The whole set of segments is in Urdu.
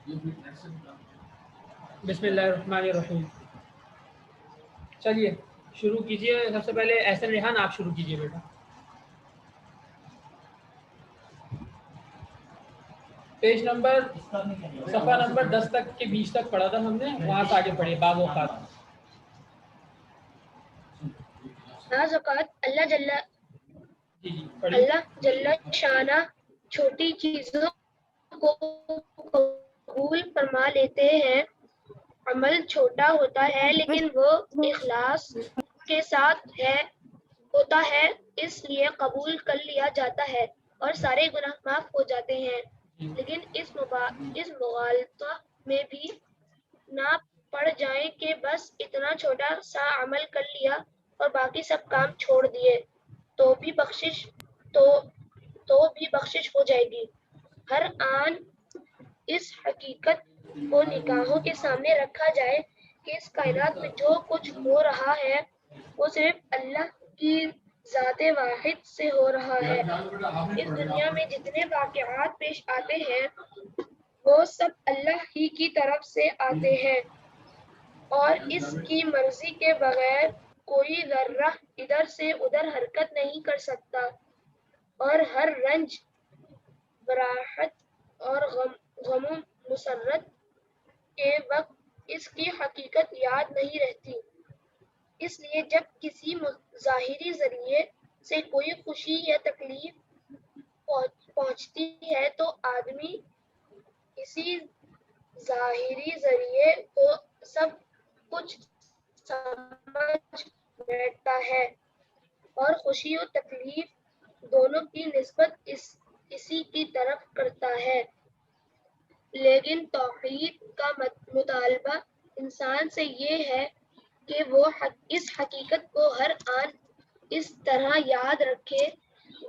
بسم اللہ الرحمن الرحیم. چلیے شروع کیجیے. سب سے پہلے احسن ریحان آپ شروع کیجیے بیٹا. پیج نمبر صفحہ نمبر 10 تک کے 20 تک پڑھا تھا ہم نے, وہاں سے آگے پڑھیے. باب اوقات. زکوٰۃ جی پڑھیے. اللہ جل شانہ چھوٹی چیزوں کو قبول فرما لیتے ہیں. عمل چھوٹا ہوتا ہے لیکن وہ اخلاص کے ساتھ ہوتا ہے, اس لیے قبول کر لیا جاتا ہے اور سارے گناہ معاف ہو جاتے ہیں. لیکن اس مغالطہ میں بھی نہ پڑ جائیں کہ بس اتنا چھوٹا سا عمل کر لیا اور باقی سب کام چھوڑ دیے تو بھی بخشش ہو جائے گی. ہر آن اس حقیقت کو نگاہوں کے سامنے رکھا جائے کہ اس کائنات میں جو کچھ ہو رہا ہے وہ صرف اللہ کی ذات واحد سے ہو رہا ہے. اس دنیا میں جتنے واقعات پیش آتے ہیں وہ سب اللہ ہی کی طرف سے آتے ہیں اور اس کی مرضی کے بغیر کوئی ذرہ ادھر سے ادھر حرکت نہیں کر سکتا. اور ہر رنج براحت اور غم و مسرت کے وقت اس کی حقیقت یاد نہیں رہتی. اس لیے جب کسی ظاہری ذریعے سے کوئی خوشی یا تکلیف پہنچتی ہے تو آدمی اسی ظاہری ذریعے کو سب کچھ سمجھ بیٹھتا ہے اور خوشی و تکلیف دونوں کی نسبت اسی کی طرف کرتا ہے. لیکن توحید کا مطالبہ انسان سے یہ ہے کہ وہ اس حقیقت کو ہر آن اس طرح یاد رکھے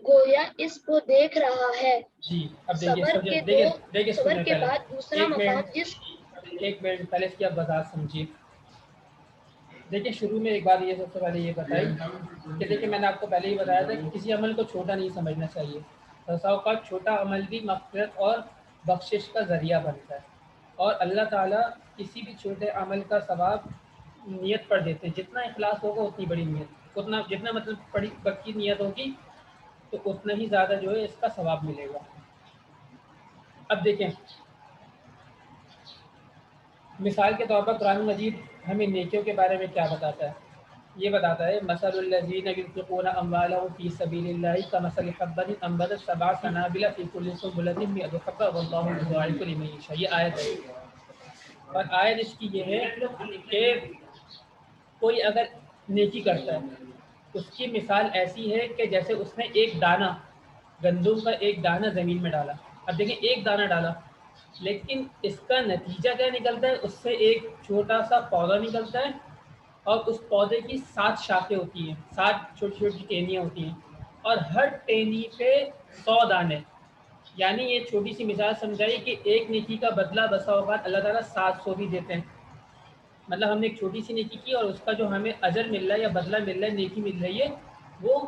گویا اس کو دیکھ رہا ہے. جی اب صبر کے بعد دوسرا مقام ایک منٹ پہلے اس کی آپ وضاحت سمجھیے. دیکھیں شروع میں ایک بات یہ سب سے پہلے یہ بتائی کہ دیکھیں میں نے آپ کو پہلے ہی بتایا تھا کہ کسی عمل کو چھوٹا نہیں سمجھنا چاہیے. بسا اوقات چھوٹا عمل بھی مغفرت اور بخشش کا ذریعہ بنتا ہے اور اللہ تعالیٰ کسی بھی چھوٹے عمل کا ثواب نیت پر دیتے ہیں. جتنا اخلاص ہوگا اتنی بڑی نیت, جتنا مطلب بڑی پکی نیت ہوگی تو اتنا ہی زیادہ جو ہے اس کا ثواب ملے گا. اب دیکھیں مثال کے طور پر قرآن مجید ہمیں نیکیوں کے بارے میں کیا بتاتا ہے. یہ بتاتا ہے مثل الذین ينفقون اموالهم فی سبیل اللہ کمثل حبۃ انبتت سبع سنابل فی کل سنبلۃ مئۃ حبۃ واللہ یضاعف لمن یشاء. یہ آیت ہے اور آیت اس کی یہ ہے کہ کوئی اگر نیکی کرتا ہے اس کی مثال ایسی ہے کہ جیسے اس نے ایک دانہ گندم کا ایک دانہ زمین میں ڈالا. اب دیکھیں ایک دانہ ڈالا لیکن اس کا نتیجہ کیا نکلتا ہے, اس سے ایک چھوٹا سا پودا نکلتا ہے اور اس پودے کی 7 شاخیں ہوتی ہیں, 7 چھوٹی چھوٹی ٹہنیاں ہوتی ہیں اور ہر ٹہنی پہ 100 دانے. یعنی یہ چھوٹی سی مثال سمجھائی کہ ایک نیکی کا بدلہ بسا اوقات اللہ تعالیٰ 700 بھی دیتے ہیں. مطلب ہم نے ایک چھوٹی سی نیکی کی اور اس کا جو ہمیں اجر مل رہا ہے یا بدلہ مل رہا ہے, نیکی مل رہی ہے, وہ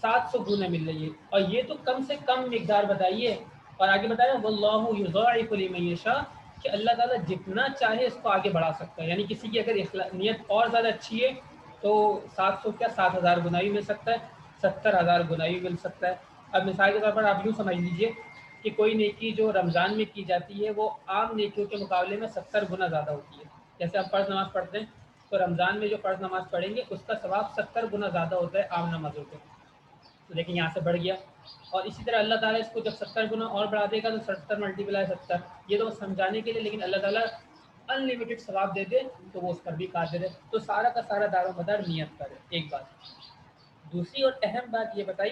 700 گنا مل رہی ہے. اور یہ تو کم سے کم مقدار بتائیے. اور آگے بتایا واللہ یضاعف لمن یشاء کہ اللہ تعالیٰ جتنا چاہے اس کو آگے بڑھا سکتا ہے. یعنی کسی کی اگر نیت اور زیادہ اچھی ہے تو 700 کیا 7000 گنا بھی مل سکتا ہے, 70,000 گنا بھی مل سکتا ہے. اب مثال کے طور پر آپ یوں سمجھ لیجئے کہ کوئی نیکی جو رمضان میں کی جاتی ہے وہ عام نیکیوں کے مقابلے میں 70 گنا زیادہ ہوتی ہے. جیسے آپ فرض نماز پڑھتے ہیں تو رمضان میں جو فرض نماز پڑھیں گے اس کا ثواب 70 گنا زیادہ ہوتا ہے عام نمازوں کے. لیکن یہاں سے بڑھ گیا اور اسی طرح اللہ تعالیٰ اس کو جب 70 گنا اور بڑھا دے گا تو 70 ملٹیپلائی 70, یہ تو سمجھانے کے لیے, لیکن اللہ تعالیٰ ان لمیٹڈ ثواب دے دے تو وہ اس پر بھی قادر ہے. تو سارا کا سارا دار و مدار نیت پر ہے. ایک بات. دوسری اور اہم بات یہ بتائی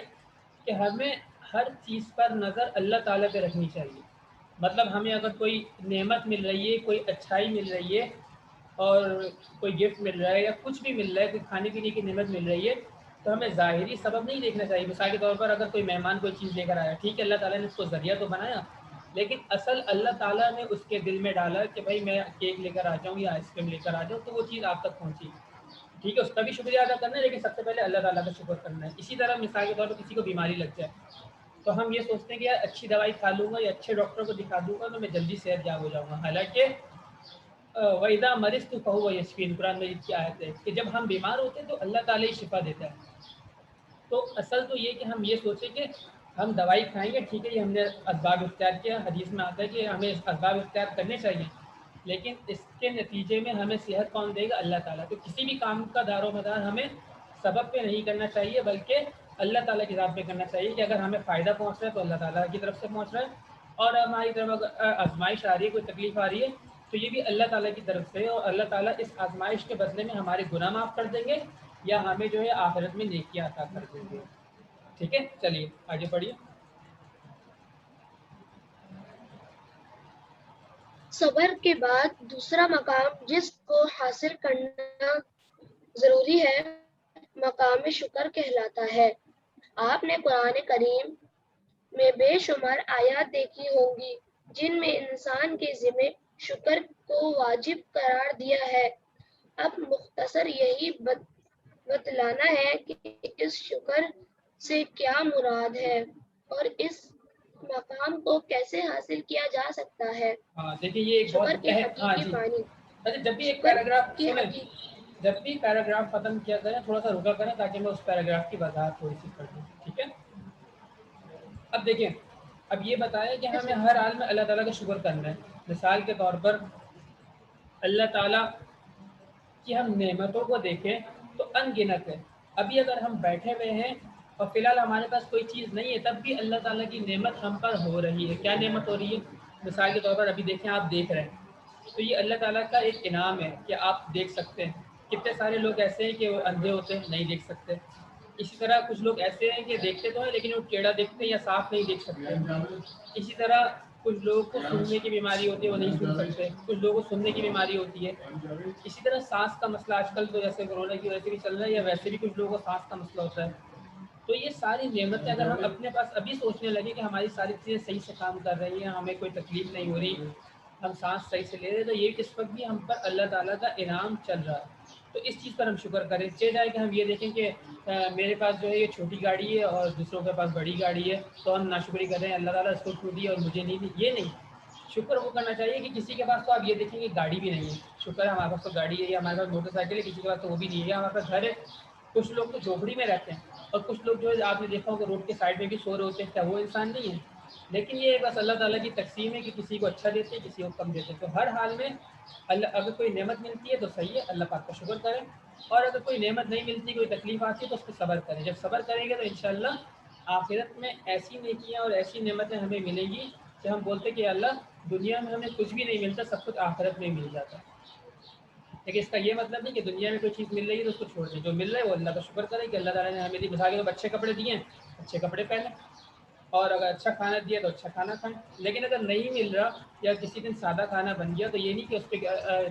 کہ ہمیں ہر چیز پر نظر اللہ تعالیٰ پہ رکھنی چاہیے. مطلب ہمیں اگر کوئی نعمت مل رہی ہے, کوئی اچھائی مل رہی ہے اور کوئی گفٹ مل رہا ہے یا کچھ بھی مل رہا ہے, کوئی کھانے پینے کی نعمت مل رہی ہے تو ہمیں ظاہری سبب نہیں دیکھنا چاہیے. مثال کے طور پر اگر کوئی مہمان کوئی چیز لے کر آیا, ٹھیک ہے اللہ تعالیٰ نے اس کو ذریعہ تو بنایا لیکن اصل اللہ تعالیٰ نے اس کے دل میں ڈالا کہ بھائی میں کیک لے کر آ جاؤں یا آئس کریم لے کر آ جاؤں تو وہ چیز آپ تک پہنچی. ٹھیک ہے اس کا بھی شکریہ ادا کرنا ہے لیکن سب سے پہلے اللہ تعالیٰ کا شکر کرنا ہے. اسی طرح مثال کے طور پر کسی کو بیماری لگ جائے تو ہم یہ سوچتے ہیں کہ یار اچھی دوائی کھا لوں گا یا اچھے ڈاکٹر کو دکھا دوں گا تو میں جلدی صحت یاب ہو جاؤں گا. حالانکہ وَإِذَا مَرِضْتُ فَهُوَ يَشْفِينِ قرآن مجید کی آیت ہے کہ جب ہم بیمار ہوتے ہیں تو اللہ تعالیٰ ہی شفا دیتا ہے. تو اصل تو یہ کہ ہم یہ سوچیں کہ ہم دوائی کھائیں گے, ٹھیک ہے یہ ہم نے اسباب اختیار کیا, حدیث میں آتا ہے کہ ہمیں اسباب اختیار کرنے چاہیے, لیکن اس کے نتیجے میں ہمیں صحت کون دے گا؟ اللہ تعالیٰ. تو کسی بھی کام کا دار و مدار ہمیں سبب پہ نہیں کرنا چاہیے بلکہ اللہ تعالیٰ کی ذات پہ کرنا چاہیے کہ اگر ہمیں فائدہ پہنچ رہا ہے تو اللہ تعالیٰ کی طرف سے پہنچ رہا ہے, اور ہماری طرف اگر آزمائش آ رہی ہے, کوئی تکلیف آ رہی ہے تو یہ بھی اللہ تعالیٰ کی طرف سے, اور اللہ تعالیٰ اس آزمائش کے بدلے میں ہمارے گناہ معاف کر دیں گے یا ہمیں جو ہے آخرت میں نیکیاں عطا کر دیں گے. ٹھیک ہے, چلیے آگے پڑھیے. صبر کے بعد دوسرا مقام جس کو حاصل کرنا ضروری ہے مقام شکر کہلاتا ہے. آپ نے قرآن کریم میں بے شمار آیات دیکھی ہوں گی جن میں انسان کے ذمہ شکر کو واجب قرار دیا ہے. اب مختصر یہی بتلانا ہے کہ اس شکر سے کیا مراد ہے اور اس مقام کو کیسے حاصل کیا جا سکتا ہے. ہاں دیکھیے یہ ایک شکر بہت کے ہاں حقیقی جی, معنی. اچھا جب بھی ایک شکر پیراگراف کی سنیں, جب بھی پیراگراف ختم کیا کریں تھوڑا سا رکا کریں تاکہ میں اس پیراگراف کی وضاحت تھوڑی سی کر دوں. ٹھیک ہے, اب دیکھیں, اب یہ بتایا کہ ہمیں ہر حال میں اللہ تعالیٰ کا شکر کرنا ہے. مثال کے طور پر اللہ تعالیٰ کی ہم نعمتوں کو دیکھیں تو ان گنت ہے. ابھی اگر ہم بیٹھے ہوئے ہیں اور فی الحال ہمارے پاس کوئی چیز نہیں ہے تب بھی اللہ تعالیٰ کی نعمت ہم پر ہو رہی ہے. کیا نعمت ہو رہی ہے؟ مثال کے طور پر ابھی دیکھیں, آپ دیکھ رہے ہیں تو یہ اللہ تعالیٰ کا ایک انعام ہے کہ آپ دیکھ سکتے ہیں. کتنے سارے لوگ ایسے ہیں کہ وہ اندھے ہوتے ہیں, نہیں دیکھ سکتے. اسی طرح کچھ لوگ ایسے ہیں کہ دیکھتے تو ہیں لیکن وہ ٹیڑھا دیکھتے ہیں یا صاف نہیں دیکھ سکتے. اسی طرح کچھ لوگوں کو سننے کی بیماری ہوتی ہے, وہ نہیں سن سکتے. کچھ لوگوں کو سننے کی بیماری ہوتی ہے. اسی طرح سانس کا مسئلہ آج کل تو جیسے کورونا کی وجہ سے بھی چل رہا ہے, یا ویسے بھی کچھ لوگوں کو سانس کا مسئلہ ہوتا ہے. تو یہ ساری نعمتیں اگر ہم اپنے پاس ابھی سوچنے لگے کہ ہماری ساری چیزیں صحیح سے کام کر رہی ہیں, ہمیں کوئی تکلیف نہیں ہو رہی, ہم سانس صحیح سے لے رہے, تو یہ اس وقت بھی ہم پر اللہ تعالیٰ کا انعام چل رہا ہے. تو اس چیز پر ہم شکر کریں. چاہے جائے کہ ہم یہ دیکھیں کہ میرے پاس جو ہے یہ چھوٹی گاڑی ہے اور دوسروں کے پاس بڑی گاڑی ہے تو ہم ناشکری کر رہے ہیں, اللہ تعالیٰ اس کو چھوٹ دی اور مجھے نہیں دی. یہ نہیں, شکر وہ کرنا چاہیے کہ کسی کے پاس تو آپ یہ دیکھیں کہ گاڑی بھی نہیں ہے, شکر ہے ہمارے پاس تو گاڑی ہے, یا ہمارے پاس موٹر سائیکل ہے, کسی کے پاس تو وہ بھی نہیں ہے, یا ہمارے پاس گھر ہے. کچھ لوگ تو جھوپڑی میں رہتے ہیں اور کچھ لوگ جو ہے آپ نے دیکھا ہوگا روڈ کے سائڈ میں بھی سو رہے ہوتے ہیں. کیا وہ انسان نہیں ہے؟ لیکن یہ بس اللہ تعالیٰ کی تقسیم ہے کہ کسی کو اچھا دیتے ہیں, کسی کو کم دیتے ہیں. تو ہر حال میں اللہ, اگر کوئی نعمت ملتی ہے تو صحیح ہے, اللہ پاک کا شکر کریں, اور اگر کوئی نعمت نہیں ملتی, کوئی تکلیف آتی ہے تو اس پہ صبر کریں. جب صبر کریں گے تو انشاءاللہ آخرت میں ایسی نیکیاں اور ایسی نعمتیں ہمیں ملیں گی کہ ہم بولتے کہ اللہ دنیا میں ہمیں کچھ بھی نہیں ملتا, سب کچھ آخرت میں مل جاتا ہے. لیکن اس کا یہ مطلب نہیں کہ دنیا میں کوئی چیز مل رہی ہے تو اس کو چھوڑ دیں. جو مل رہا ہے وہ اللہ کا شکر کریں کہ اللہ تعالیٰ نے ہمیں دی. مثال کے اچھے کپڑے دیے ہیں, اچھے کپڑے پہنیں, اور اگر اچھا کھانا دیا تو اچھا کھانا کھائیں. لیکن اگر نہیں مل رہا یا کسی دن سادہ کھانا بن گیا تو یہ نہیں کہ اس پہ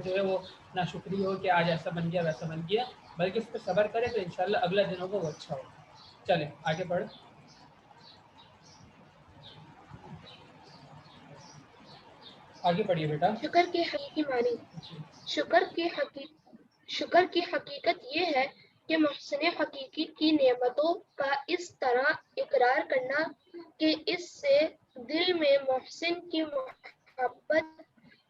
جو ہے وہ ناشکری ہو کہ آج ایسا بن گیا ویسا بن گیا, بلکہ اس پہ صبر کرے تو انشاءاللہ اگلا دن ہوگا وہ اچھا ہوگا. چلیں آگے بڑھیں. آگے پڑھیے بیٹا. شکر کے حقیقی معنی. شکر کی حقیقت یہ ہے کہ محسن حقیقی کی نعمتوں کا اس طرح اقرار کرنا کہ اس سے دل میں محسن کی محبت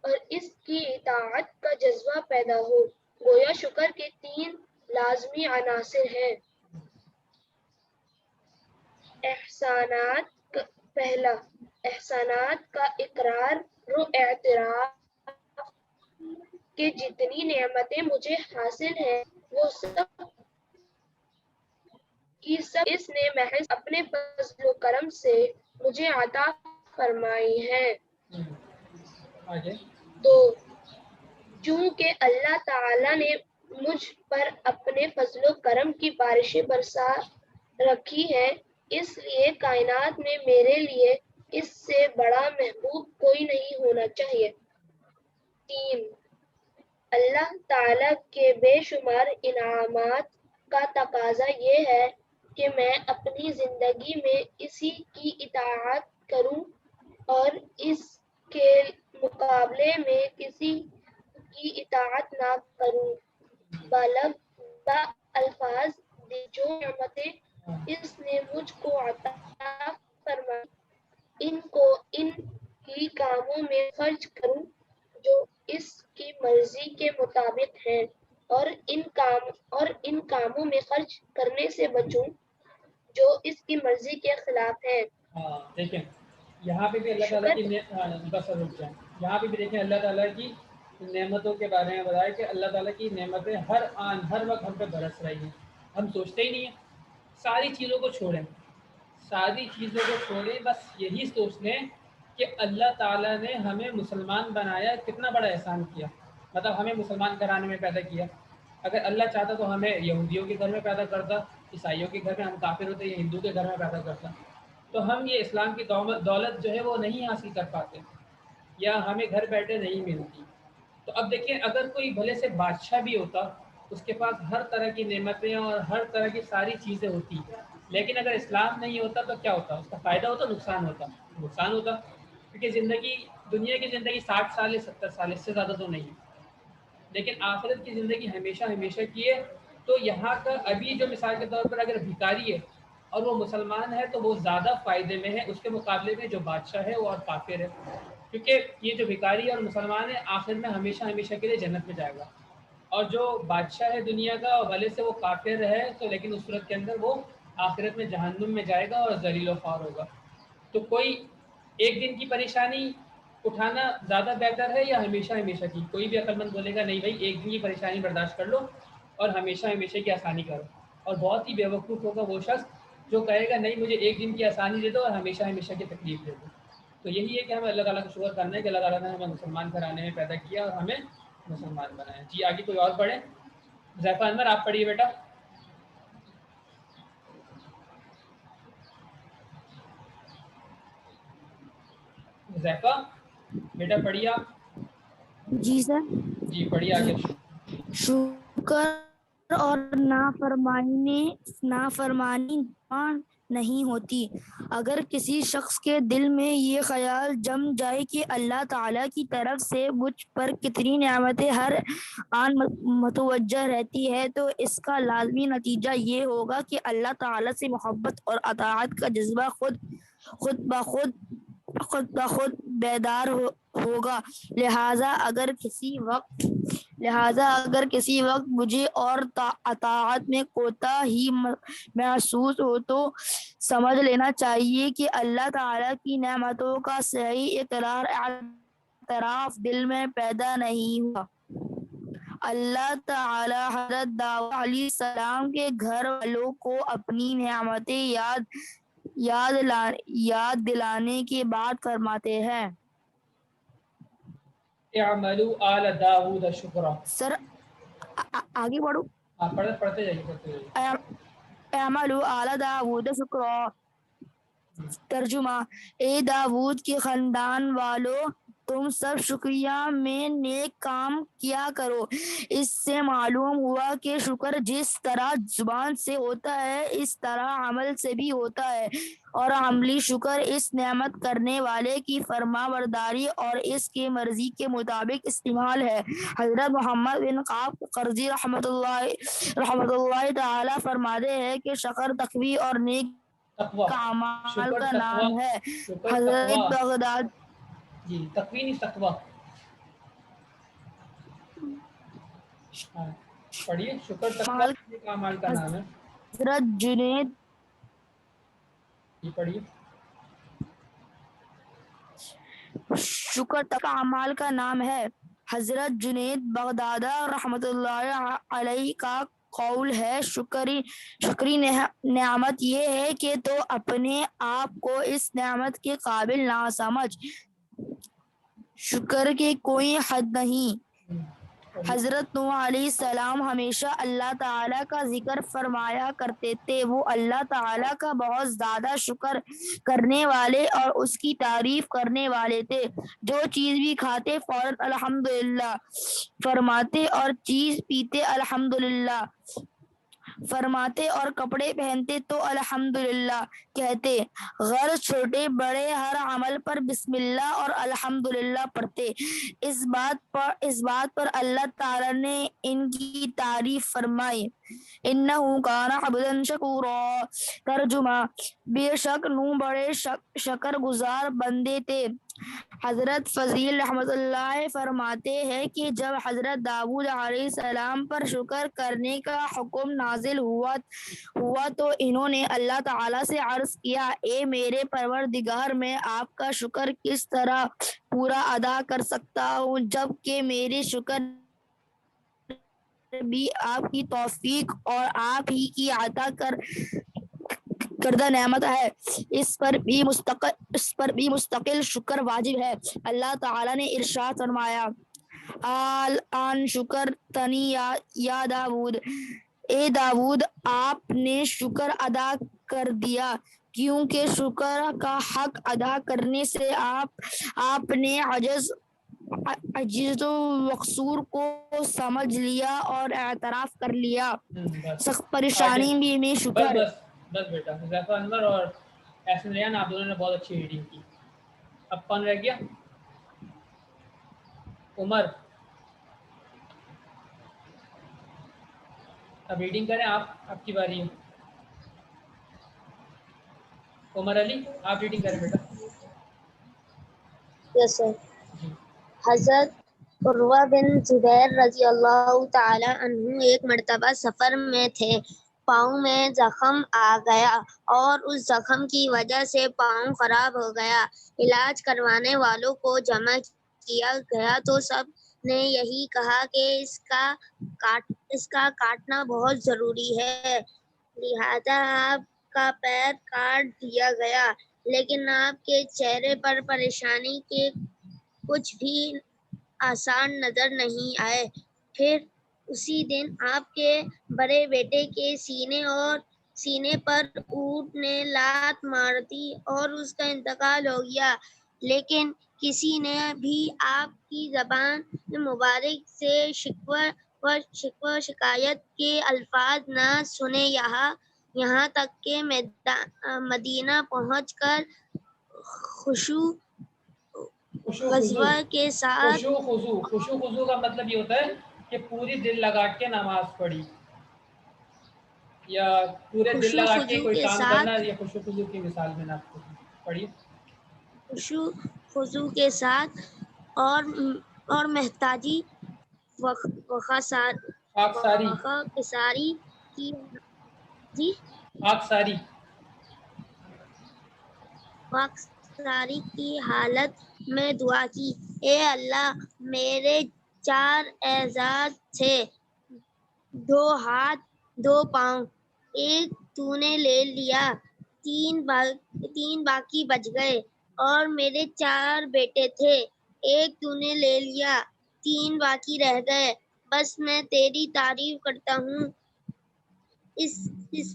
اور اس کی اطاعت کا جذبہ پیدا ہو. گویا شکر کے 3 لازمی عناصر ہیں. پہلا, احسانات کا اقرار و اعتراف کہ جتنی نعمتیں مجھے حاصل ہیں وہ سب کی سب اس نے محض اپنے فضل و کرم سے مجھے عطا فرمائی ہیں. آگے. 2, چونکہ اللہ تعالی نے مجھ پر اپنے فضل و کرم کی بارشیں برسا رکھی ہے, اس لیے کائنات میں میرے لیے اس سے بڑا محبوب کوئی نہیں ہونا چاہیے. 3, اللہ تعالی کے بے شمار انعامات کا تقاضا یہ ہے کہ میں اپنی زندگی میں اسی کی اطاعت کروں اور اس کے مقابلے میں کسی کی اطاعت نہ کروں. الفاظ جو نعمتیں اس نے مجھ کو عطا فرمائے ان کو ان ہی کاموں میں خرچ کروں جو اس کی مرضی کے مطابق ہیں اور ان کاموں میں خرچ کرنے سے بچوں جو اس کی مرضی کے خلاف ہیں۔ ہاں دیکھیں یہاں پہ بھی اللہ تعالیٰ شکر کی بس رک جائیں، یہاں پہ بھی دیکھیں اللہ تعالیٰ کی نعمتوں کے بارے میں بتایا کہ اللہ تعالیٰ کی نعمتیں ہر وقت ہم پہ برس رہی ہیں، ہم سوچتے ہی نہیں ہیں، ساری چیزوں کو چھوڑیں، ساری چیزوں کو چھوڑیں، بس یہی سوچ لیں کہ اللہ تعالیٰ نے ہمیں مسلمان بنایا، کتنا بڑا احسان کیا، مطلب ہمیں مسلمان گھرانے میں پیدا کیا۔ اگر اللہ چاہتا تو ہمیں یہودیوں کے گھر میں پیدا کرتا، عیسائیوں کے گھر میں، ہم کافر ہوتے یا ہندو کے گھر میں پیدا کرتا، تو ہم یہ اسلام کی دولت جو ہے وہ نہیں حاصل کر پاتے یا ہمیں گھر بیٹھے نہیں ملتی۔ تو اب دیکھیں اگر کوئی بھلے سے بادشاہ بھی ہوتا، اس کے پاس ہر طرح کی نعمتیں اور ہر طرح کی ساری چیزیں ہوتی، لیکن اگر اسلام نہیں ہوتا تو کیا ہوتا؟ اس کا فائدہ ہوتا، نقصان ہوتا؟ نقصان ہوتا، کیونکہ دنیا کی زندگی 60 سال یا 70 سال، اس سے زیادہ تو نہیں، لیکن آخرت کی زندگی ہمیشہ ہمیشہ کی ہے۔ تو یہاں کا ابھی جو مثال کے طور پر اگر بھکاری ہے اور وہ مسلمان ہے تو وہ زیادہ فائدے میں ہے اس کے مقابلے میں جو بادشاہ ہے وہ اور کافر ہے، کیونکہ یہ جو بھکاری اور مسلمان ہے آخر میں ہمیشہ ہمیشہ کے لیے جنت میں جائے گا، اور جو بادشاہ ہے دنیا کا اور بھلے سے وہ کافر ہے تو لیکن اس صورت کے اندر وہ آخرت میں جہنم میں جائے گا اور ذلیل و خوار ہوگا۔ تو کوئی ایک دن کی پریشانی اٹھانا زیادہ بہتر ہے یا ہمیشہ ہمیشہ کی؟ کوئی بھی عقل مند بولے گا نہیں بھائی ایک دن کی پریشانی برداشت کر لو اور ہمیشہ ہمیشہ کی آسانی کرو، اور بہت ہی بیوقوف ہوگا وہ شخص جو کہے گا نہیں مجھے ایک دن کی آسانی دے دو اور ہمیشہ ہمیشہ کی تکلیف دے دو۔ تو یہی ہے کہ ہمیں اللہ تعالیٰ کا شکر کرنا ہے کہ اللہ تعالیٰ نے ہمیں مسلمان گھرانے میں پیدا کیا اور ہمیں مسلمان بنایا۔ جی آگے کوئی اور پڑھیں؟ حذیفہ انور آپ پڑھیے بیٹا۔ حذیفہ بیٹا پڑھیے آپ۔ جی سر۔ جی پڑھیے آگے۔ شکر اور نافرمانی نہیں ہوتی۔ اگر کسی شخص کے دل میں یہ خیال جم جائے کہ اللہ تعالیٰ کی طرف سے مجھ پر کتنی نعمتیں ہر آن متوجہ رہتی ہے تو اس کا لازمی نتیجہ یہ ہوگا کہ اللہ تعالیٰ سے محبت اور اطاعت کا جذبہ خود بخود بیدار ہوگا۔ لہذا اگر کسی وقت مجھے اور اطاعت میں کوتاہی محسوس ہو تو سمجھ لینا چاہیے کہ اللہ تعالیٰ کی نعمتوں کا صحیح اعتراف دل میں پیدا نہیں ہوا۔ اللہ تعالیٰ حضرت داؤد علیہ السلام کے گھر والوں کو اپنی نعمتیں یاد دلانے کے بعد فرماتے ہیں اعملوا آل داود شکرا۔ سر آگے بڑھو۔ آپ پڑھتے جائیے۔ اعملوا آل داود شکرا۔ ترجمہ: اے داود کے خاندان والو، تم سب شکریہ میں نیک کام کیا کرو۔ اس سے معلوم ہوا کہ شکر جس طرح زبان سے ہوتا ہے اس طرح عمل سے بھی ہوتا ہے، اور عملی شکر اس نعمت کرنے والے کی فرما برداری اور اس کی مرضی کے مطابق استعمال ہے۔ حضرت محمد بن کعب قرظی رحمۃ اللہ تعالی فرماتے ہیں کہ شکر تقوی اور نیک اعمال کا نام ہے۔ حضرت بغداد جی تقوی نہیں تقوی پڑھیے۔ شکر تقوی نیک اعمال کا نام ہے۔ حضرت جنید جی پڑھیے۔ شکر تقوی اعمال کا نام ہے۔ حضرت جنید بغدادی رحمۃ اللہ علیہ کا قول ہے، شکری نعمت یہ ہے کہ تو اپنے آپ کو اس نعمت کے قابل نہ سمجھ، شکر کے کوئی حد نہیں۔ حضرت نوح علیہ السلام ہمیشہ اللہ تعالیٰ کا ذکر فرمایا کرتے تھے، وہ اللہ تعالیٰ کا بہت زیادہ شکر کرنے والے اور اس کی تعریف کرنے والے تھے۔ جو چیز بھی کھاتے فوراً الحمدللہ فرماتے اور چیز پیتے الحمدللہ فرماتے اور کپڑے پہنتے تو الحمدللہ کہتے، غرض چھوٹے بڑے ہر عمل پر بسم اللہ اور الحمدللہ پڑھتے۔ اس بات پر اللہ تعالیٰ نے ان کی تعریف فرمائی، انہ کان عبدا شکورا۔ ترجمہ، بے شک نو بڑے شکر گزار بندے تھے۔ حضرت فضیل رحمۃ اللہ فرماتے ہیں کہ جب حضرت داؤد علیہ السلام پر شکر کرنے کا حکم نازل ہوا تو انہوں نے اللہ تعالیٰ سے عرض کیا، اے میرے پروردگار، میں آپ کا شکر کس طرح پورا ادا کر سکتا ہوں جبکہ میرے شکر بھی آپ کی توفیق اور آپ ہی کی عطا کردہ نعمت ہے، اس پر بھی مستقل شکر واجب ہے۔ اللہ تعالیٰ نے ارشاد فرمایا، آن شکر تنی یا داود، اے داود آپ نے شکر ادا کر دیا، کیونکہ شکر کا حق ادا کرنے سے آپ نے عجز و مقصور کو سمجھ لیا اور اعتراف کر لیا۔ بس سخت آگے، پریشانی میں بس شکر۔ بس بیٹا، حذیفہ انور اور احسن ریان آپ دونوں نے بہت اچھی ریڈنگ کی۔ اب کون رہ گیا؟ عمر، اب ریڈنگ کریں آپ کی باری ہے۔ عمر علی، آپ ریڈنگ کریں بیٹا۔ یس سر۔ جی۔ حضرت عروہ بن زبیر رضی اللہ تعالی عنہ ایک مرتبہ سفر میں تھے، پاؤں میں زخم آ گیا اور اس زخم کی وجہ سے پاؤں خراب ہو گیا۔ علاج کروانے والوں کو جمع کیا گیا تو سب نے یہی کہا کہ اس کا کاٹنا بہت ضروری ہے، لہذا آپ کا پیر کاٹ دیا گیا، لیکن آپ کے چہرے پر پریشانی کے کچھ بھی آثار نظر نہیں آئے۔ پھر اسی دن آپ کے بڑے بیٹے کے سینے پر اونٹ نے لات مار دی اور اس کا انتقال ہو گیا، لیکن کسی نے بھی آپ کی زبان مبارک سے شکوہ و شکایت کے الفاظ نہ سنے، یہاں تک کہ مدینہ پہنچ کر خشوع غضبہ کے ساتھ خشوع کا مطلب یہ ہوتا ہے کہ پوری دل لگا کے نماز پڑھی یا پورے دل لگا کے کوئی کام کرنا، یہ خشوع خضوع کی مثال میں نے آپ کو پڑھی۔ خشوع خضوع کے ساتھ اور محتاجی خاکساری کی جی خاکساری کی حالت میں دعا کی، اے اللہ میرے 4 اعزاز تھے، 2 ہاتھ 2 پاؤں، ایک تو نے لے لیا، 3 باقی بچ گئے، اور میرے 4 بیٹے تھے، ایک تو نے لے لیا، 3 باقی رہ گئے، بس میں تیری تعریف کرتا ہوں اس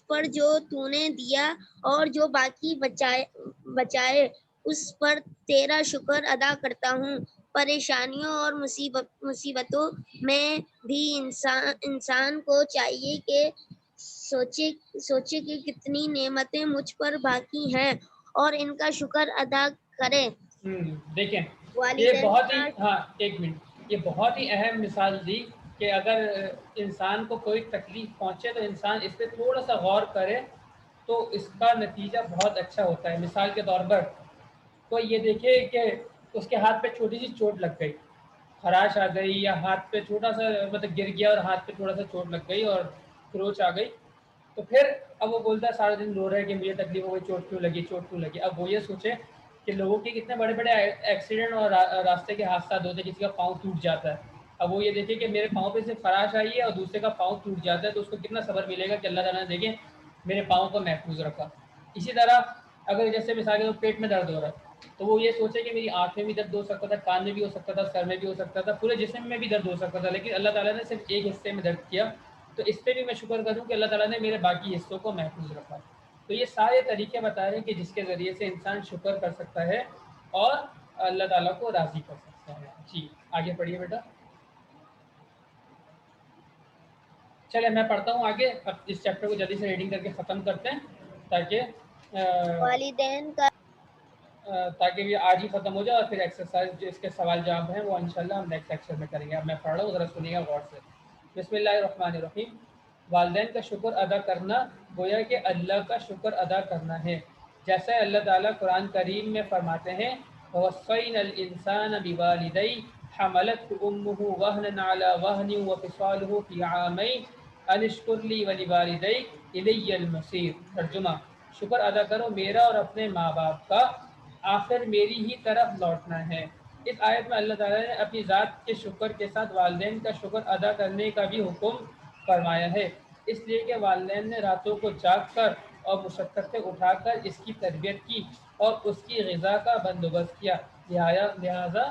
پر جو تو نے دیا، اور جو باقی بچائے اس پر تیرا شکر ادا کرتا ہوں۔ پریشانیوں اور مصیبتوں میں بھی انسان کو چاہیے کہ سوچے کہ کتنی نعمتیں مجھ پر باقی ہیں اور ان کا شکر ادا کرے۔ دیکھیں یہ بہت ہی ایک منٹ، یہ بہت ہی اہم مثال دی کہ اگر انسان کو کوئی تکلیف پہنچے تو انسان اس پہ تھوڑا سا غور کرے تو اس کا نتیجہ بہت اچھا ہوتا ہے۔ مثال کے طور پر کوئی یہ دیکھے کہ اس کے ہاتھ پہ چھوٹی سی چوٹ لگ گئی، خراش آ گئی، یا ہاتھ پہ چھوٹا سا مطلب گر گیا اور ہاتھ پہ تھوڑا سا چوٹ لگ گئی اور کروچ آ گئی، تو پھر اب وہ بولتا ہے سارا دن رو رہا ہے کہ مجھے تکلیف ہو گئی، چوٹ کیوں لگی۔ اب وہ یہ سوچے کہ لوگوں کے کتنے بڑے بڑے ایکسیڈنٹ اور راستے کے حادثات ہوتے ہیں، کسی کا پاؤں ٹوٹ جاتا ہے، اب وہ یہ دیکھے کہ میرے پاؤں پہ صرف خراش آئی ہے اور دوسرے کا پاؤں ٹوٹ جاتا ہے، تو اس کو کتنا صبر ملے گا کہ اللہ تعالیٰ نے دیکھیں میرے پاؤں کو محفوظ رکھا۔ اسی طرح اگر جیسے مثال کے پیٹ میں درد ہو رہا ہے تو وہ یہ سوچے کہ میری آنکھ میں بھی درد ہو سکتا تھا، کان میں بھی ہو سکتا تھا، سر میں بھی ہو سکتا تھا، پورے جسم میں بھی درد ہو سکتا تھا، لیکن اللہ تعالیٰ نے صرف ایک حصے میں درد کیا، تو اس پہ بھی میں شکر کروں کہ اللہ تعالیٰ نے میرے باقی حصوں کو محفوظ رکھا۔ تو یہ سارے طریقے بتا رہے ہیں کہ جس کے ذریعے سے انسان شکر کر سکتا ہے اور اللہ تعالیٰ کو راضی کر سکتا ہے۔ جی آگے پڑھیے بیٹا۔ چلے میں پڑھتا ہوں آگے، اب اس چیپٹر کو جلدی سے ریڈنگ کر کے ختم کرتے ہیں تاکہ والدین کا تاکہ یہ آج ہی ختم ہو جائے، اور پھر ایکسرسائز جو اس کے سوال جواب ہیں وہ انشاءاللہ ہم نیکسٹ لیکچر میں کریں گے۔ اب میں پڑھ رہا ہوں، ذرا سنیے گا غور سے۔ بسم اللہ الرحمن الرحیم۔ والدین کا شکر ادا کرنا گویا کہ اللہ کا شکر ادا کرنا ہے، جیسا اللہ تعالیٰ قرآن کریم میں فرماتے ہیں وَوَصَّيْنَا الْإِنسَانَ بِوَالِدَيْهِ حَمَلَتْهُ أُمُّهُ وَهْنًا عَلَى وَهْنٍ وَفِصَالُهُ فِي عَامَيْنِ أَنِ اشْكُرْ لِي وَلِوَالِدَيْكَ إِلَيَّ الْمَصِيرُ۔ ترجمہ: شکر ادا کرو میرا اور اپنے ماں باپ کا، آخر میری ہی طرف لوٹنا ہے۔ اس آیت میں اللہ تعالیٰ نے اپنی ذات کے شکر کے ساتھ والدین کا شکر ادا کرنے کا بھی حکم فرمایا ہے، اس لیے کہ والدین نے راتوں کو جاگ کر اور مشقتیں اٹھا کر اس کی تربیت کی اور اس کی غذا کا بندوبست کیا۔ لہذا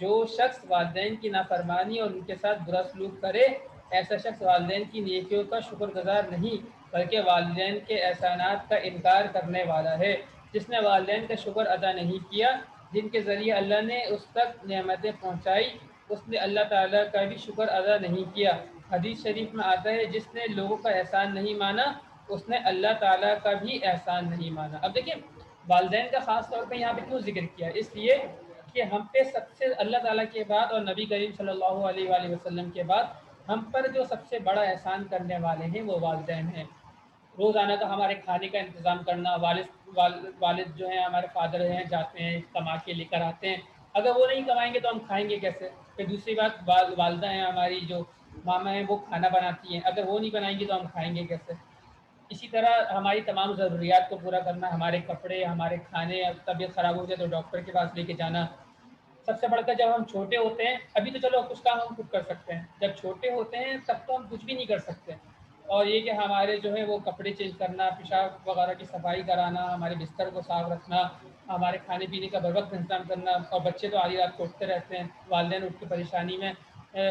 جو شخص والدین کی نافرمانی اور ان کے ساتھ برا سلوک کرے، ایسا شخص والدین کی نیکیوں کا شکر گزار نہیں بلکہ والدین کے احسانات کا انکار کرنے والا ہے۔ جس نے والدین کا شکر ادا نہیں کیا جن کے ذریعے اللہ نے اس تک نعمتیں پہنچائی، اس نے اللہ تعالیٰ کا بھی شکر ادا نہیں کیا۔ حدیث شریف میں آتا ہے جس نے لوگوں کا احسان نہیں مانا اس نے اللہ تعالیٰ کا بھی احسان نہیں مانا۔ اب دیکھیں والدین کا خاص طور پہ یہاں پہ کیوں ذکر کیا، اس لیے کہ ہم پہ سب سے اللہ تعالیٰ کے بعد اور نبی کریم صلی اللہ علیہ وآلہ وسلم کے بعد ہم پر جو سب سے بڑا احسان کرنے والے ہیں وہ والدین ہیں۔ روزانہ کا ہمارے کھانے کا انتظام کرنا، والد جو ہیں ہمارے فادر ہیں جاتے ہیں کما کے لے کر آتے ہیں، اگر وہ نہیں کمائیں گے تو ہم کھائیں گے کیسے؟ پھر دوسری بات والدہ ہیں ہماری جو ماما ہیں وہ کھانا بناتی ہیں، اگر وہ نہیں بنائیں گی تو ہم کھائیں گے کیسے؟ اسی طرح ہماری تمام ضروریات کو پورا کرنا، ہمارے کپڑے، ہمارے کھانے، طبیعت خراب ہو جائے تو ڈاکٹر کے پاس لے کے جانا۔ سب سے بڑھ کر جب ہم چھوٹے ہوتے ہیں، ابھی تو چلو کچھ کام ہم خود کر سکتے ہیں، جب چھوٹے ہوتے ہیں تب تو ہم کچھ بھی نہیں کر سکتے، اور یہ کہ ہمارے جو ہے وہ کپڑے چینج کرنا، پیشاب وغیرہ کی صفائی کرانا، ہمارے بستر کو صاف رکھنا، ہمارے کھانے پینے کا بر وقت انتظام کرنا، اور بچے تو آدھی رات کو اٹھتے رہتے ہیں، والدین اٹھ کی پریشانی میں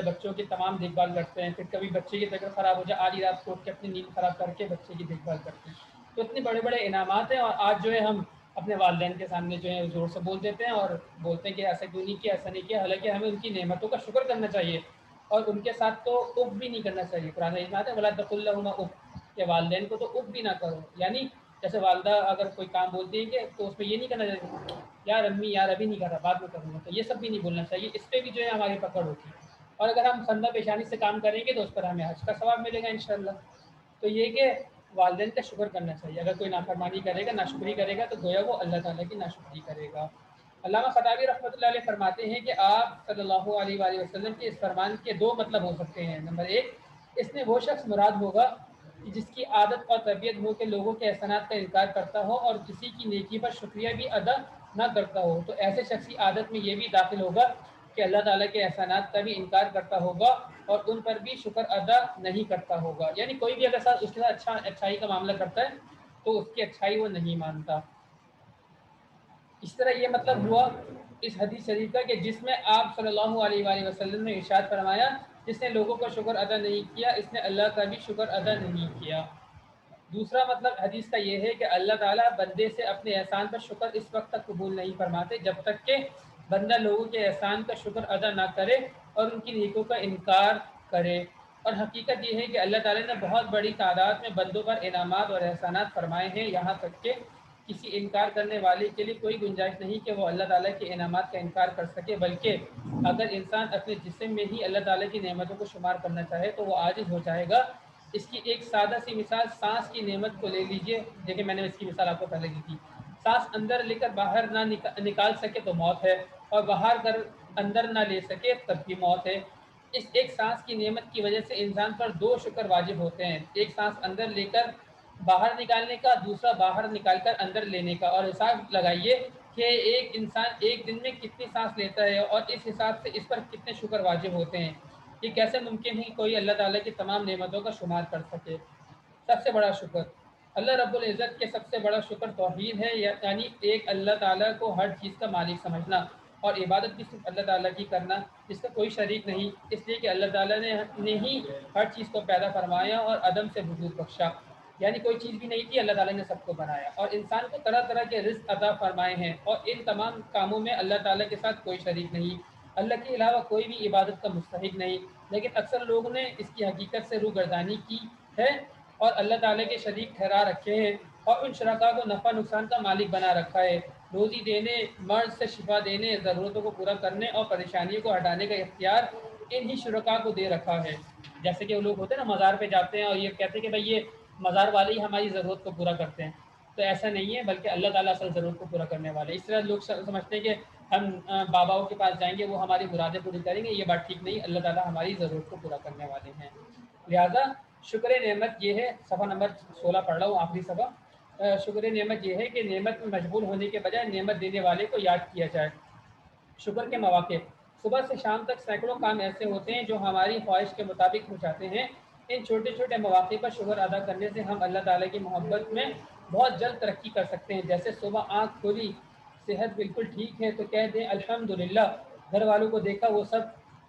بچوں کی تمام دیکھ بھال کرتے ہیں، پھر کبھی بچے کی طبیعت خراب ہو جائے آدھی رات کو اٹھ کے اپنی نیند خراب کر کے بچے کی دیکھ بھال کرتے ہیں۔ تو اتنے بڑے بڑے انعامات ہیں، اور آج جو ہے ہم اپنے والدین کے سامنے جو ہے زور سے بول دیتے ہیں اور بولتے ہیں کہ ایسا کیوں نہیں کیا، ایسا نہیں کیا، حالانکہ ہمیں ان کی نعمتوں کا شکر کرنا چاہیے اور ان کے ساتھ تو اف بھی نہیں کرنا چاہیے۔ قرآن میں آتا ہے ولا تقل لهما اف، کہ والدین کو تو اف بھی نہ کرو، یعنی جیسے والدہ اگر کوئی کام بولتی ہے کہ تو اس میں یہ نہیں کرنا چاہیے یار امی یار ابھی نہیں کر رہا بعد میں کروں گا، تو یہ سب بھی نہیں بولنا چاہیے، اس پہ بھی جو ہے ہماری پکڑ ہوتی ہے، اور اگر ہم خندہ پیشانی سے کام کریں گے تو اس پر ہمیں حج کا ثواب ملے گا انشاءاللہ۔ تو یہ کہ والدین کا شکر کرنا چاہیے، اگر کوئی نافرمانی کرے گا، ناشکری کرے گا تو گویا وہ اللہ تعالیٰ کی ناشکری کرے گا۔ علامہ خطابی رحمۃ اللہ علیہ فرماتے ہیں کہ آپ صلی اللہ علیہ وآلہ وسلم کے اس فرمان کے دو مطلب ہو سکتے ہیں۔ نمبر ایک، اس میں وہ شخص مراد ہوگا جس کی عادت اور طبیعت ہو کہ لوگوں کے احسانات کا انکار کرتا ہو اور کسی کی نیکی پر شکریہ بھی ادا نہ کرتا ہو، تو ایسے شخص کی عادت میں یہ بھی داخل ہوگا کہ اللہ تعالیٰ کے احسانات کا بھی انکار کرتا ہوگا اور ان پر بھی شکر ادا نہیں کرتا ہوگا، یعنی کوئی بھی اگر اس کے ساتھ اچھائی کا معاملہ کرتا ہے تو اس کی اچھائی وہ نہیں مانتا۔ اس طرح یہ مطلب ہوا اس حدیث شریف کا کہ جس میں آپ صلی اللہ علیہ وآلہ وسلم نے ارشاد فرمایا جس نے لوگوں کا شکر ادا نہیں کیا اس نے اللہ کا بھی شکر ادا نہیں کیا۔ دوسرا مطلب حدیث کا یہ ہے کہ اللہ تعالیٰ بندے سے اپنے احسان پر شکر اس وقت تک قبول نہیں فرماتے جب تک کہ بندہ لوگوں کے احسان کا شکر ادا نہ کرے اور ان کی نیکیوں کا انکار کرے، اور حقیقت یہ ہے کہ اللہ تعالیٰ نے بہت بڑی تعداد میں بندوں پر انعامات اور احسانات فرمائے ہیں، یہاں تک کہ کسی انکار کرنے والے کے لیے کوئی گنجائش نہیں کہ وہ اللہ تعالیٰ کے انعامات کا انکار کر سکے، بلکہ اگر انسان اپنے جسم میں ہی اللہ تعالیٰ کی نعمتوں کو شمار کرنا چاہے تو وہ عاجز ہو جائے گا۔ اس کی ایک سادہ سی مثال سانس کی نعمت کو لے لیجئے، دیکھیں میں نے اس کی مثال آپ کو پہلے دی تھی، سانس اندر لے کر باہر نہ نکال سکے تو موت ہے، اور باہر کر اندر نہ لے سکے تب بھی موت ہے۔ اس ایک سانس کی نعمت کی وجہ سے انسان پر دو شکر واجب ہوتے ہیں، ایک سانس اندر لے کر باہر نکالنے کا، دوسرا باہر نکال کر اندر لینے کا، اور حساب لگائیے کہ ایک انسان ایک دن میں کتنی سانس لیتا ہے اور اس حساب سے اس پر کتنے شکر واجب ہوتے ہیں۔ یہ کیسے ممکن ہے کہ کوئی اللہ تعالیٰ کی تمام نعمتوں کا شمار کر سکے؟ سب سے بڑا شکر اللہ رب العزت کے سب سے بڑا شکر توحید ہے، یعنی ایک اللہ تعالیٰ کو ہر چیز کا مالک سمجھنا اور عبادت بھی صرف اللہ تعالیٰ کی کرنا جس کا کوئی شریک نہیں، اس لیے کہ اللہ تعالیٰ نے ہی ہر چیز کو پیدا فرمایا اور عدم سے وجود بخشا، یعنی کوئی چیز بھی نہیں تھی اللہ تعالیٰ نے سب کو بنایا، اور انسان کو طرح طرح کے رزق عطا فرمائے ہیں، اور ان تمام کاموں میں اللہ تعالیٰ کے ساتھ کوئی شریک نہیں۔ اللہ کے علاوہ کوئی بھی عبادت کا مستحق نہیں، لیکن اکثر لوگوں نے اس کی حقیقت سے روگردانی کی ہے اور اللہ تعالیٰ کے شریک ٹھہرا رکھے ہیں اور ان شرکاء کو نفع نقصان کا مالک بنا رکھا ہے۔ روزی دینے، مرض سے شفا دینے، ضرورتوں کو پورا کرنے اور پریشانیوں کو ہٹانے کا اختیار انہی شرکاء کو دے رکھا ہے۔ جیسے کہ وہ لوگ ہوتے ہیں نا مزار پہ جاتے ہیں اور یہ کہتے ہیں کہ بھائی یہ مزار والے ہی ہماری ضرورت کو پورا کرتے ہیں، تو ایسا نہیں ہے، بلکہ اللہ تعالیٰ اصل ضرورت کو پورا کرنے والے۔ اس طرح لوگ سمجھتے ہیں کہ ہم باباؤں کے پاس جائیں گے وہ ہماری مرادیں پوری کریں گے، یہ بات ٹھیک نہیں، اللہ تعالیٰ ہماری ضرورت کو پورا کرنے والے ہیں۔ لہٰذا شکر نعمت یہ ہے، صفحہ نمبر 16 پڑھ رہا ہوں، آخری صفحہ۔ شکر نعمت یہ ہے کہ نعمت میں مشغول ہونے کے بجائے نعمت دینے والے کو یاد کیا جائے۔ شکر کے مواقع، صبح سے شام تک سینکڑوں کام ایسے ہوتے ہیں جو ہماری خواہش کے مطابق ہو جاتے ہیں۔ ان چھوٹے چھوٹے مواقع پر شکر ادا کرنے سے ہم اللہ تعالیٰ کی محبت میں بہت جلد ترقی کر سکتے ہیں۔ جیسے صبح آنکھ کھولی، صحت بالکل ٹھیک ہے تو کہہ دیں الحمدللہ، گھر والوں کو دیکھا وہ سب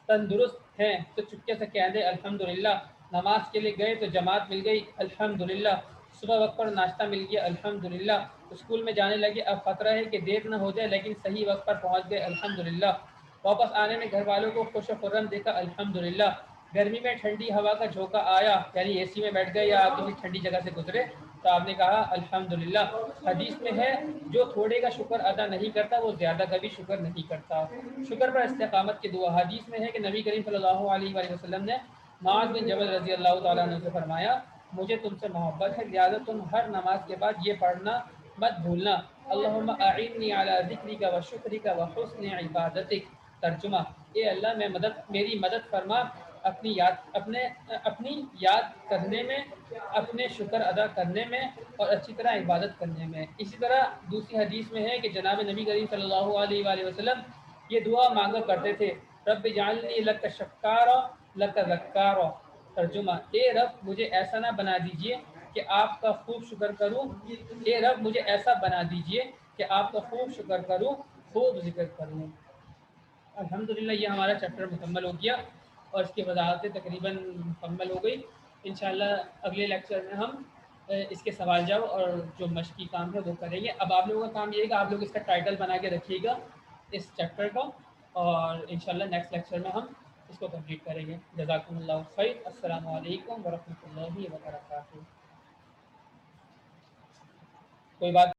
تندرست ہیں تو چپکے سے کہہ دیں الحمدللہ، نماز کے لیے گئے تو جماعت مل گئی الحمدللہ، صبح وقت پر ناشتہ مل گیا الحمدللہ، اسکول میں جانے لگے اب خطرہ ہے کہ دیر نہ ہو جائے لیکن صحیح وقت پر پہنچ گئے الحمدللہ، واپس آنے میں گھر والوں کو خوش و خرم دیکھا الحمدللہ، گرمی میں ٹھنڈی ہوا کا جھونکا آیا یعنی اے سی میں بیٹھ گئے یا آپ کسی ٹھنڈی جگہ سے گزرے تو آپ نے کہا الحمدللہ۔ حدیث میں ہے جو تھوڑے کا شکر ادا نہیں کرتا وہ زیادہ کا بھی شکر نہیں کرتا۔ شکر پر استقامت کی دعا، حدیث میں ہے کہ نبی کریم صلی اللہ علیہ وآلہ وسلم نے معاذ بن جبل رضی اللہ تعالیٰ عنہ سے فرمایا مجھے تم سے محبت ہے لہٰذا تم ہر نماز کے بعد یہ پڑھنا مت بھولنا اللہم اعنی علی ذکرک و شکرک و حسن عبادتک۔ ترجمہ، اے اللہ میری مدد فرما اپنی یاد کرنے میں، اپنے شکر ادا کرنے میں اور اچھی طرح عبادت کرنے میں۔ اسی طرح دوسری حدیث میں ہے کہ جناب نبی کریم صلی اللہ علیہ وآلہ وسلم یہ دعا مانگا کرتے تھے رب اجعلنی لک شکارا لک ذکارا۔ ترجمہ، اے رب مجھے ایسا نہ بنا دیجئے کہ آپ کا خوب شکر کروں، اے رب مجھے ایسا بنا دیجئے کہ آپ کا خوب شکر کروں، خوب ذکر کروں۔ الحمدللہ یہ ہمارا چیپٹر مکمل ہو گیا اور اس کی وضاحتیں تقریباً مکمل ہو گئی۔ انشاءاللہ اگلے لیکچر میں ہم اس کے سوال جواب اور جو مشقی کام ہے وہ کریں گے۔ اب آپ لوگوں کا کام یہ ہے کہ آپ لوگ اس کا ٹائٹل بنا کے رکھیے گا اس چیپٹر کا، اور انشاءاللہ نیکسٹ لیکچر میں ہم اس کو کمپلیٹ کریں گے۔ جزاکم اللہ خیر، السلام علیکم ورحمۃ اللہ وبرکاتہ۔ کوئی بات